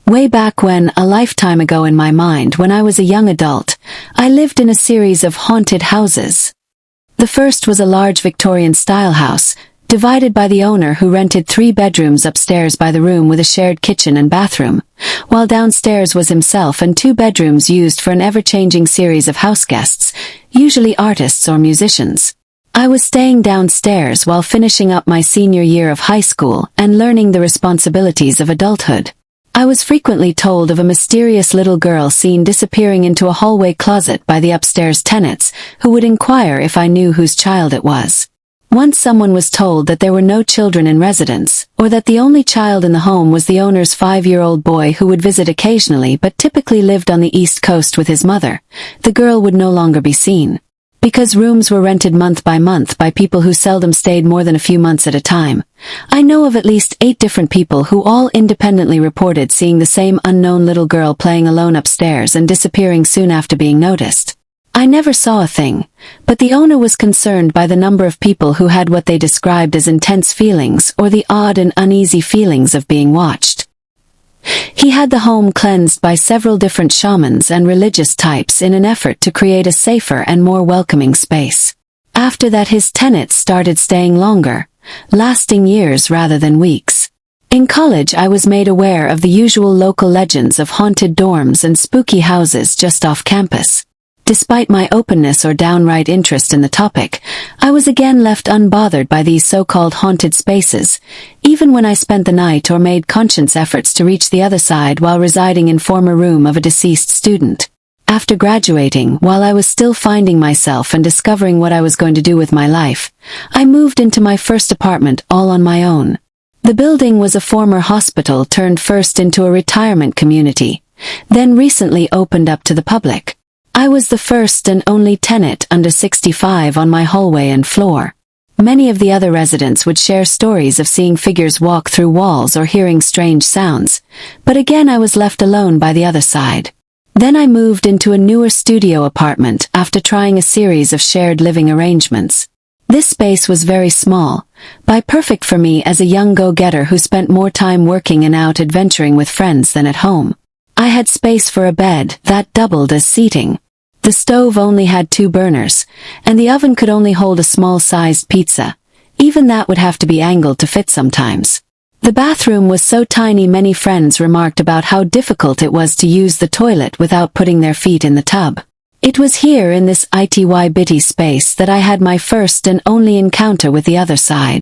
Way back when, a lifetime ago in my mind, when I was a young adult, I lived in a series of haunted houses. The first was a large Victorian-style house, divided by the owner who rented 3 bedrooms upstairs by the room with a shared kitchen and bathroom, while downstairs was himself and 2 bedrooms used for an ever-changing series of houseguests, usually artists or musicians. I was staying downstairs while finishing up my senior year of high school and learning the responsibilities of adulthood. I was frequently told of a mysterious little girl seen disappearing into a hallway closet by the upstairs tenants, who would inquire if I knew whose child it was. Once someone was told that there were no children in residence, or that the only child in the home was the owner's 5-year-old boy who would visit occasionally but typically lived on the East Coast with his mother. The girl would no longer be seen. Because rooms were rented month by people who seldom stayed more than a few months at a time, I know of at least 8 different people who all independently reported seeing the same unknown little girl playing alone upstairs and disappearing soon after being noticed. I never saw a thing, but the owner was concerned by the number of people who had what they described as intense feelings or the odd and uneasy feelings of being watched. He had the home cleansed by several different shamans and religious types in an effort to create a safer and more welcoming space. After that, his tenants started staying longer, lasting years rather than weeks. In college, I was made aware of the usual local legends of haunted dorms and spooky houses just off campus. Despite my openness or downright interest in the topic, I was again left unbothered by these so-called haunted spaces, even when I spent the night or made conscious efforts to reach the other side while residing in former room of a deceased student. After graduating, while I was still finding myself and discovering what I was going to do with my life, I moved into my first apartment all on my own. The building was a former hospital turned first into a retirement community, then recently opened up to the public. I was the first and only tenant under 65 on my hallway and floor. Many of the other residents would share stories of seeing figures walk through walls or hearing strange sounds, but again I was left alone by the other side. Then I moved into a newer studio apartment after trying a series of shared living arrangements. This space was very small, but perfect for me as a young go-getter who spent more time working and out adventuring with friends than at home. I had space for a bed that doubled as seating. The stove only had 2 burners, and the oven could only hold a small-sized pizza. Even that would have to be angled to fit sometimes. The bathroom was so tiny many friends remarked about how difficult it was to use the toilet without putting their feet in the tub. It was here in this itty-bitty space that I had my first and only encounter with the other side.